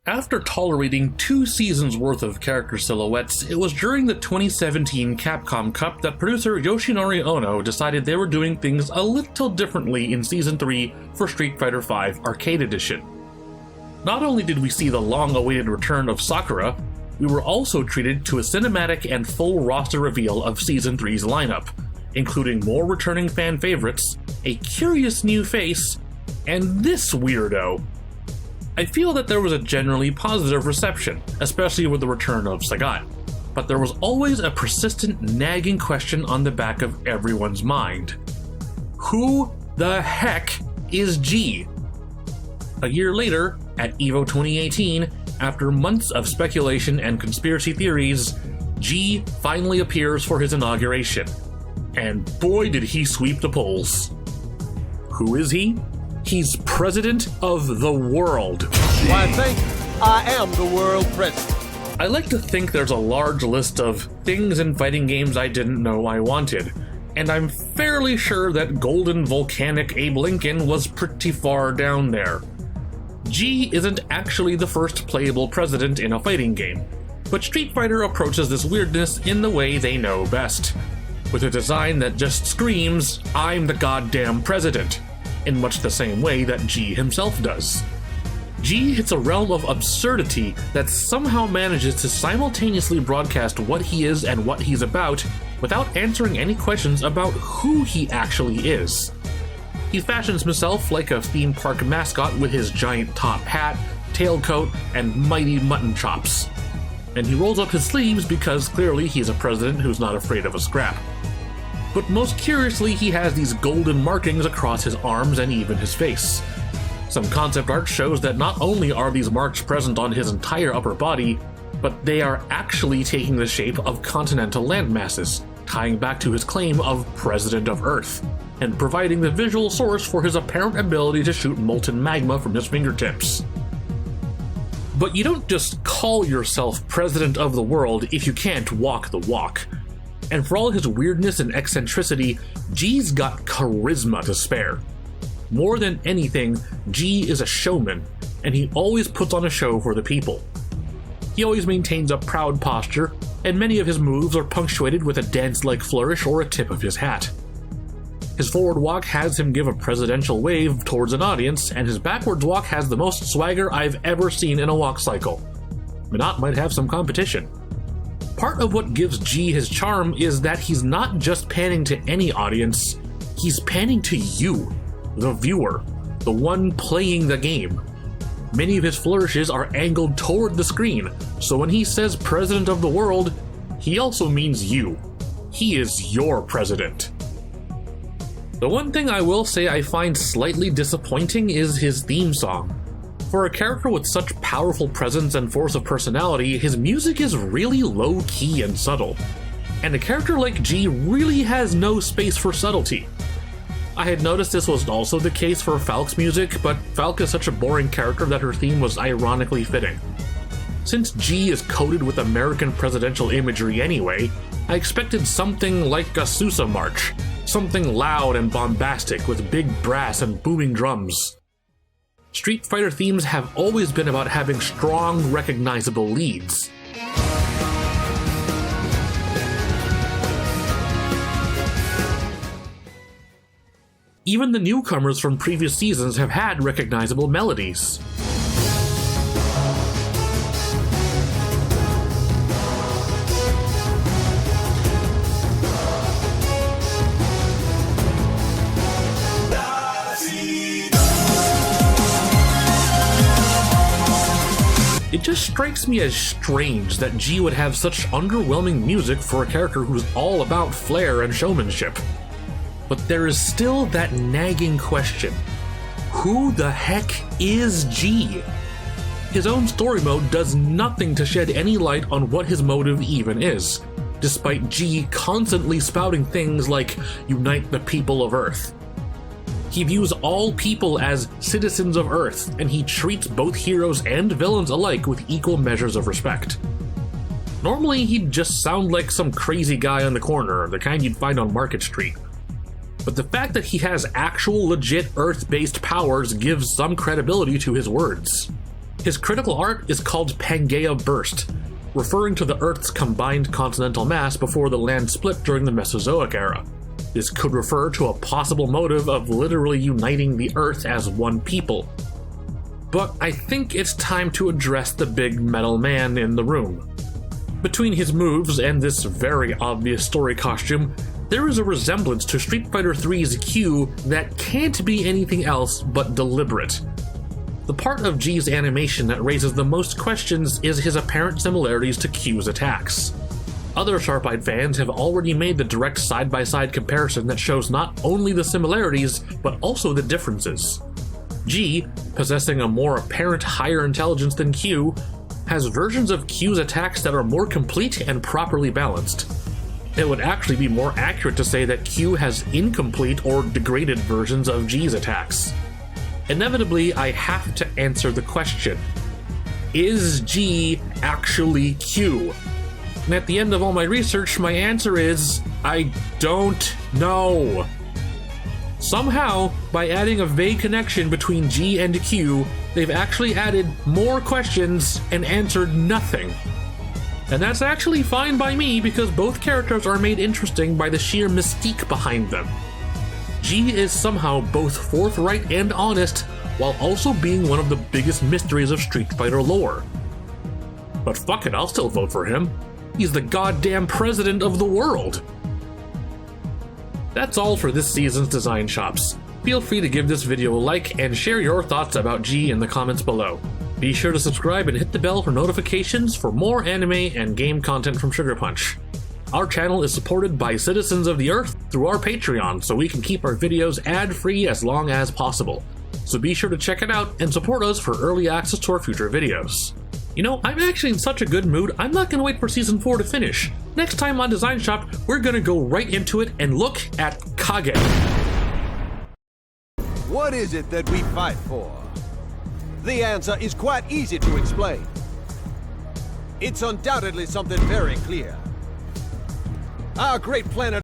After tolerating 2 seasons worth of character silhouettes, it was during the 2017 Capcom Cup that producer Yoshinori Ono decided they were doing things a little differently in Season 3 for Street Fighter V Arcade Edition. Not only did we see the long-awaited return of Sakura, we were also treated to a cinematic and full roster reveal of Season 3's lineup, including more returning fan favorites, a curious new face, and this weirdo. I feel that there was a generally positive reception, especially with the return of Sagat, but there was always a persistent nagging question on the back of everyone's mind. Who the heck is G? A year later, at EVO 2018, after months of speculation and conspiracy theories, G finally appears for his inauguration. And boy did he sweep the polls. Who is he? He's president of the world. Why, thank you. I am the world president. I like to think there's a large list of things in fighting games I didn't know I wanted, and I'm fairly sure that golden volcanic Abe Lincoln was pretty far down there. G isn't actually the first playable president in a fighting game, but Street Fighter approaches this weirdness in the way they know best, with a design that just screams, "I'm the goddamn president," in much the same way that G himself does. G hits a realm of absurdity that somehow manages to simultaneously broadcast what he is and what he's about without answering any questions about who he actually is. He fashions himself like a theme park mascot with his giant top hat, tailcoat, and mighty mutton chops. And he rolls up his sleeves because clearly he's a president who's not afraid of a scrap. But most curiously, he has these golden markings across his arms and even his face. Some concept art shows that not only are these marks present on his entire upper body, but they are actually taking the shape of continental landmasses, tying back to his claim of President of Earth, and providing the visual source for his apparent ability to shoot molten magma from his fingertips. But you don't just call yourself President of the World if you can't walk the walk. And for all his weirdness and eccentricity, G's got charisma to spare. More than anything, G is a showman, and he always puts on a show for the people. He always maintains a proud posture, and many of his moves are punctuated with a dance-like flourish or a tip of his hat. His forward walk has him give a presidential wave towards an audience, and his backwards walk has the most swagger I've ever seen in a walk cycle. Minot might have some competition. Part of what gives G his charm is that he's not just panning to any audience, he's panning to you, the viewer, the one playing the game. Many of his flourishes are angled toward the screen, so when he says President of the World, he also means you. He is your president. The one thing I will say I find slightly disappointing is his theme song. For a character with such powerful presence and force of personality, his music is really low-key and subtle. And a character like G really has no space for subtlety. I had noticed this was also the case for Falk's music, but Falk is such a boring character that her theme was ironically fitting. Since G is coated with American presidential imagery anyway, I expected something like a Sousa march, something loud and bombastic with big brass and booming drums. Street Fighter themes have always been about having strong, recognizable leads. Even the newcomers from previous seasons have had recognizable melodies. It just strikes me as strange that G would have such underwhelming music for a character who's all about flair and showmanship. But there is still that nagging question. Who the heck is G? His own story mode does nothing to shed any light on what his motive even is, despite G constantly spouting things like, "Unite the people of Earth." He views all people as citizens of Earth, and he treats both heroes and villains alike with equal measures of respect. Normally, he'd just sound like some crazy guy on the corner, the kind you'd find on Market Street. But the fact that he has actual legit Earth-based powers gives some credibility to his words. His critical art is called Pangaea Burst, referring to the Earth's combined continental mass before the land split during the Mesozoic era. This could refer to a possible motive of literally uniting the Earth as one people. But I think it's time to address the big metal man in the room. Between his moves and this very obvious story costume, there is a resemblance to Street Fighter III's Q that can't be anything else but deliberate. The part of G's animation that raises the most questions is his apparent similarities to Q's attacks. Other sharp-eyed fans have already made the direct side-by-side comparison that shows not only the similarities, but also the differences. G, possessing a more apparent higher intelligence than Q, has versions of Q's attacks that are more complete and properly balanced. It would actually be more accurate to say that Q has incomplete or degraded versions of G's attacks. Inevitably, I have to answer the question: is G actually Q? And at the end of all my research, my answer is, I don't know. Somehow, by adding a vague connection between G and Q, they've actually added more questions and answered nothing. And that's actually fine by me because both characters are made interesting by the sheer mystique behind them. G is somehow both forthright and honest, while also being one of the biggest mysteries of Street Fighter lore. But fuck it, I'll still vote for him. He's the goddamn president of the world! That's all for this season's Design Shops. Feel free to give this video a like and share your thoughts about G in the comments below. Be sure to subscribe and hit the bell for notifications for more anime and game content from SugarPunch. Our channel is supported by citizens of the Earth through our Patreon, so we can keep our videos ad-free as long as possible. So be sure to check it out and support us for early access to our future videos. You know, I'm actually in such a good mood, I'm not gonna wait for Season 4 to finish. Next time on Design Shop, we're gonna go right into it and look at Kage. What is it that we fight for? The answer is quite easy to explain. It's undoubtedly something very clear. Our great planet